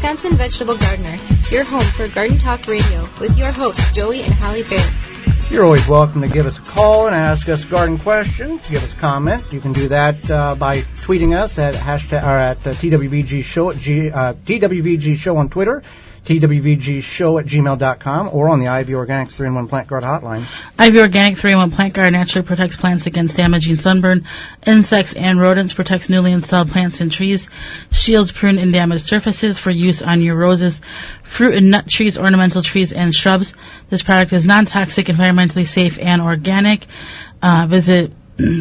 Wisconsin Vegetable Gardener, your home for Garden Talk Radio with your hosts, Joey and Holly Bear. You're always welcome to give us a call and ask us garden questions, give us a comment. You can do that by tweeting us at hashtag or at TWVG Show at TWVG Show on Twitter, TWVG Show at gmail.com, or on the Ivy Organics 3-in-1 Plant Guard hotline. Ivy Organic 3-in-1 Plant Guard naturally protects plants against damaging sunburn, insects, and rodents, protects newly installed plants and trees, shields, prune, and damaged surfaces for use on your roses, fruit and nut trees, ornamental trees, and shrubs. This product is non-toxic, environmentally safe, and organic.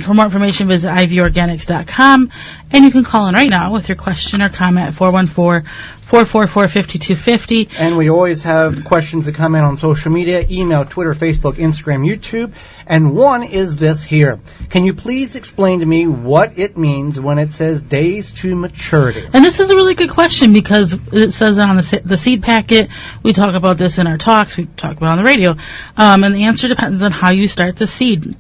For more information, visit ivyorganics.com, and you can call in right now with your question or comment at 414-444-5250. And we always have questions that come in on social media, email, Twitter, Facebook, Instagram, YouTube. And one is this here. Can you please explain to me what it means when it says days to maturity? And this is a really good question because it says on the seed packet. We talk about this in our talks. We talk about it on the radio. And the answer depends on how you start the seed.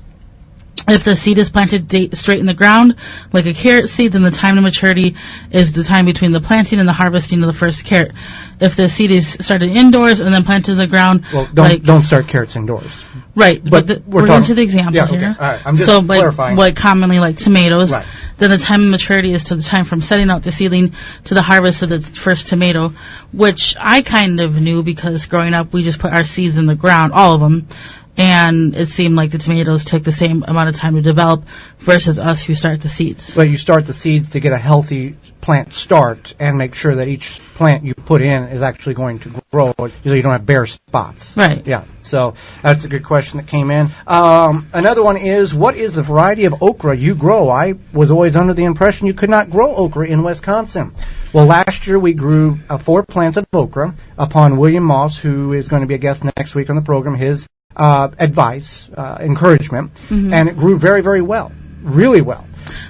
If the seed is planted straight in the ground, like a carrot seed, then the time to maturity is the time between the planting and the harvesting of the first carrot. If the seed is started indoors and then planted in the ground, well, don't start carrots indoors. Right, but we're going to the example here. Okay. All right. I'm just clarifying. Like commonly like tomatoes, right. Then the time of maturity is to the time from setting out the seedling to the harvest of the first tomato, which I kind of knew because growing up we just put our seeds in the ground, all of them. And it seemed like the tomatoes took the same amount of time to develop versus us who start the seeds. Well, you start the seeds to get a healthy plant start and make sure that each plant you put in is actually going to grow so you don't have bare spots. Right. Yeah. So that's a good question that came in. Another one is, what is the variety of okra you grow? I was always under the impression you could not grow okra in Wisconsin. Well, last year we grew 4 plants of okra upon William Moss, who is going to be a guest next week on the program, his advice, encouragement, and it grew very, very well, really well.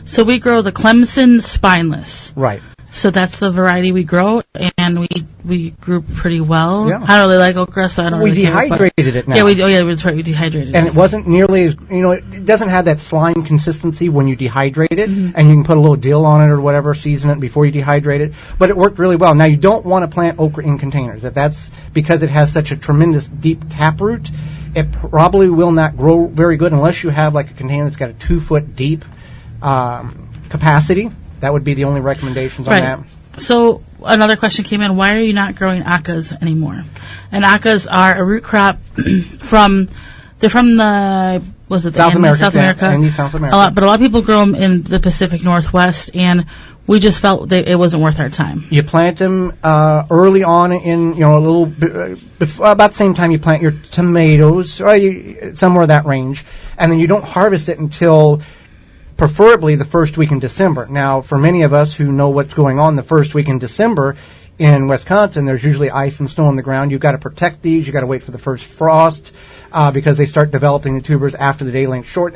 So we grow the Clemson Spineless. Right. So that's the variety we grow, and we grew pretty well. Yeah. I don't really like okra, so I don't really dehydrated it now. Yeah, that's right, we dehydrated it. And it wasn't nearly as, it doesn't have that slime consistency when you dehydrate it, and you can put a little dill on it or whatever, season it before you dehydrate it, but it worked really well. Now, you don't want to plant okra in containers. That's because it has such a tremendous deep taproot. It probably will not grow very good unless you have like a container that's got a 2-foot deep capacity. That would be the only recommendations on that. So another question came in: why are you not growing acas anymore? And acas are a root crop from the South America. Andes, South America. But a lot of people grow them in the Pacific Northwest, and we just felt that it wasn't worth our time. You plant them early on in, a little bit, about the same time you plant your tomatoes, or somewhere that range, and then you don't harvest it until preferably the first week in December. Now, for many of us who know what's going on the first week in December in Wisconsin, there's usually ice and snow on the ground. You've got to protect these. You've got to wait for the first frost because they start developing the tubers after the day length short.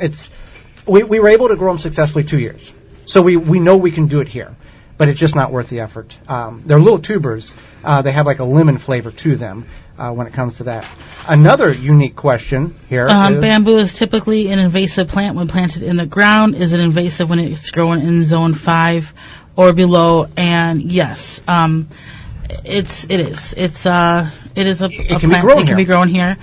We were able to grow them successfully 2 years. So we know we can do it here, but it's just not worth the effort. They're little tubers. They have like a lemon flavor to them when it comes to that. Another unique question here is... Bamboo is typically an invasive plant when planted in the ground. Is it invasive when it's growing in zone 5 or below? And yes, it is. It is a can plant. It can be grown here.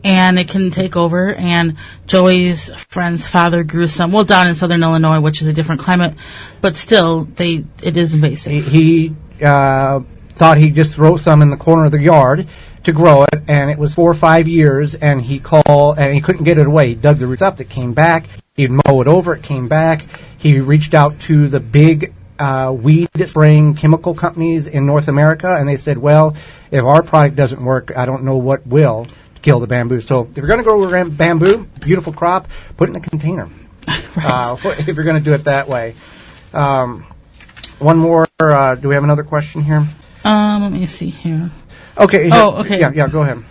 And it can take over. And Joey's friend's father grew some, down in southern Illinois, which is a different climate, but still, it is invasive. He thought he'd just throw some in the corner of the yard to grow it, and it was 4 or 5 years, and he called, and he couldn't get it away. He dug the roots up, it came back. He'd mow it over, it came back. He reached out to the big weed spraying chemical companies in North America, and they said, well, if our product doesn't work, I don't know what will kill the bamboo. So if you're going to grow bamboo, beautiful crop, put it in a container. Right. If you're going to do it that way. One more. Do we have another question here? Let me see here. Okay. Okay. Yeah, go ahead.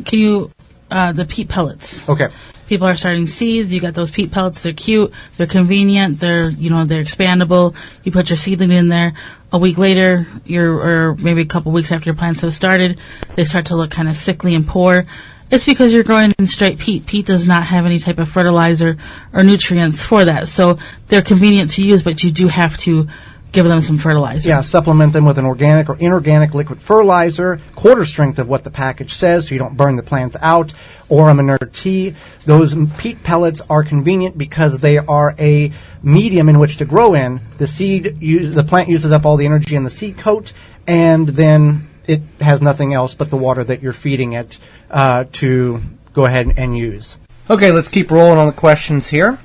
Can you, the peat pellets. Okay. People are starting seeds. You got those peat pellets. They're cute. They're convenient. They're expandable. You put your seedling in there. A week later, or maybe a couple weeks after your plants have started, they start to look kind of sickly and poor. It's because you're growing in straight peat. Peat does not have any type of fertilizer or nutrients for that. So they're convenient to use, but you do have to give them some fertilizer. Yeah, supplement them with an organic or inorganic liquid fertilizer, quarter strength of what the package says so you don't burn the plants out, or a manure tea. Those peat pellets are convenient because they are a medium in which to grow in. The plant uses up all the energy in the seed coat, and then it has nothing else but the water that you're feeding it to go ahead and use. Okay, let's keep rolling on the questions here.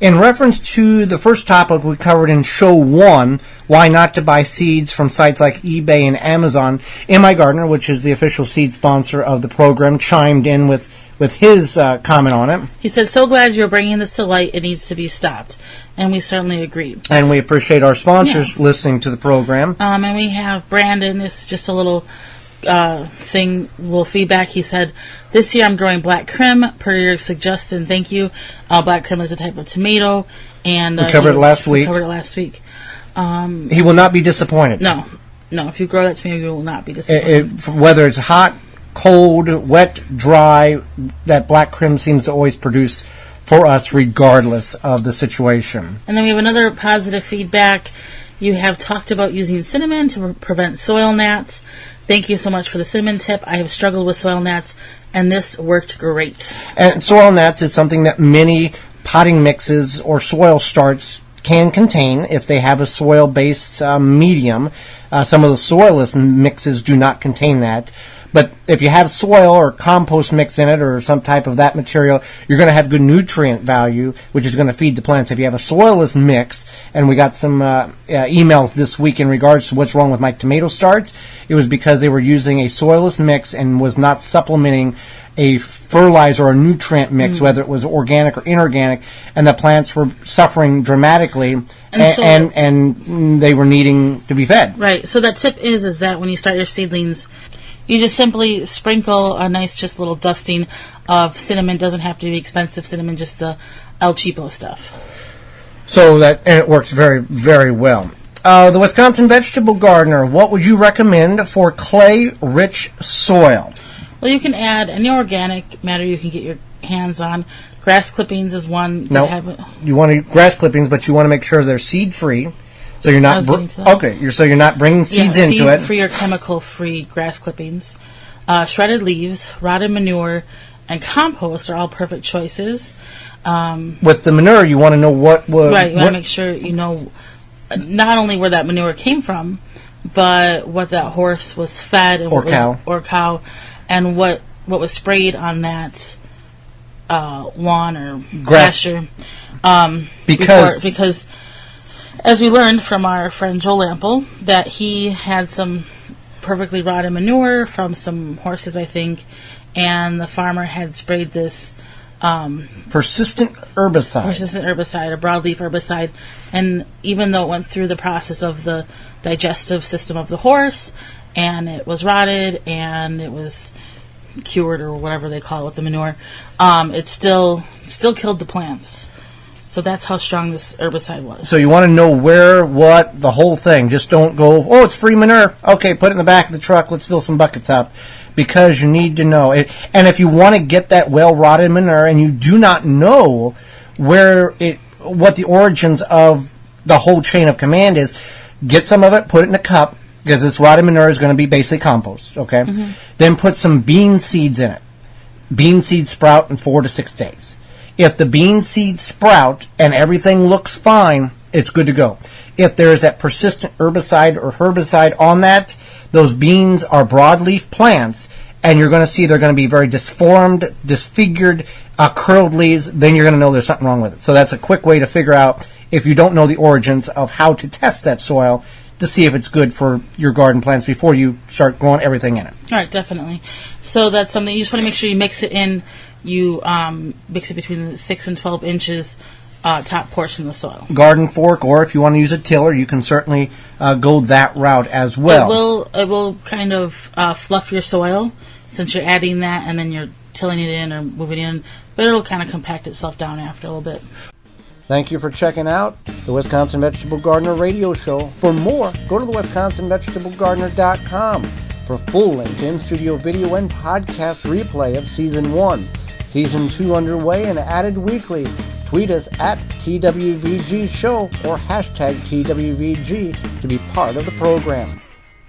In reference to the first topic we covered in Show 1, why not to buy seeds from sites like eBay and Amazon, M.I. Gardner, which is the official seed sponsor of the program, chimed in with his comment on it. He said, so glad you're bringing this to light. It needs to be stopped. And we certainly agree. And we appreciate our sponsors listening to the program. And we have Brandon. It's just a little little feedback. He said, this year I'm growing black crim per your suggestion. Thank you. Black crim is a type of tomato. And we covered it last week. He will not be disappointed. No. If you grow that tomato, you will not be disappointed. Whether it's hot, cold, wet, dry, that black crim seems to always produce for us regardless of the situation. And then we have another positive feedback. You have talked about using cinnamon to prevent soil gnats. Thank you so much for the cinnamon tip. I have struggled with soil gnats, and this worked great. And soil gnats is something that many potting mixes or soil starts can contain if they have a soil-based medium. Some of the soilless mixes do not contain that. But if you have soil or compost mix in it or some type of that material, you're going to have good nutrient value, which is going to feed the plants. If you have a soilless mix, and we got some emails this week in regards to what's wrong with my tomato starts, it was because they were using a soilless mix and was not supplementing a fertilizer or a nutrient mix, whether it was organic or inorganic, and the plants were suffering dramatically, and they were needing to be fed. Right. So that tip is that when you start your seedlings, you just simply sprinkle a nice just little dusting of cinnamon. Doesn't have to be expensive cinnamon, just the El Cheapo stuff. So and it works very, very well. The Wisconsin Vegetable Gardener, what would you recommend for clay-rich soil? Well, you can add any organic matter you can get your hands on. Grass clippings is one. You want grass clippings, but you want to make sure they're seed-free. So you're not you're not bringing seeds into it. Seed-free or chemical-free grass clippings, shredded leaves, rotted manure, and compost are all perfect choices. With the manure, you want to know what was right. You want to make sure you know not only where that manure came from, but what that horse was fed and cow, and what was sprayed on that lawn or pasture. Because as we learned from our friend Joe Lample, that he had some perfectly rotted manure from some horses, I think, and the farmer had sprayed this persistent herbicide, a broadleaf herbicide, and even though it went through the process of the digestive system of the horse, and it was rotted, and it was cured or whatever they call it, the manure, it still killed the plants. So that's how strong this herbicide was. So you want to know where, what, the whole thing. Just don't go, oh, it's free manure. Okay, put it in the back of the truck. Let's fill some buckets up. Because you need to know. And if you want to get that well-rotted manure and you do not know what the origins of the whole chain of command is, get some of it, put it in a cup, because this rotted manure is going to be basically compost, okay? Mm-hmm. Then put some bean seeds in it. Bean seeds sprout in 4 to 6 days. If the bean seeds sprout and everything looks fine, it's good to go. If there's that persistent herbicide or herbicide on that, those beans are broadleaf plants, and you're going to see they're going to be very disformed, disfigured, curled leaves. Then you're going to know there's something wrong with it. So that's a quick way to figure out, if you don't know the origins of how to test that soil, to see if it's good for your garden plants before you start growing everything in it. All right, definitely. So that's something you just want to make sure you mix it in. You mix it between the 6 and 12 inches top portion of the soil. Garden fork, or if you want to use a tiller, you can certainly go that route as well. It will kind of fluff your soil since you're adding that and then you're tilling it in or moving it in, but it'll kind of compact itself down after a little bit. Thank you for checking out the Wisconsin Vegetable Gardener radio show. For more, go to the WisconsinVegetableGardener.com for full-length in-studio video and podcast replay of Season 1. Season 2 underway and added weekly. Tweet us at TWVG Show or hashtag TWVG to be part of the program.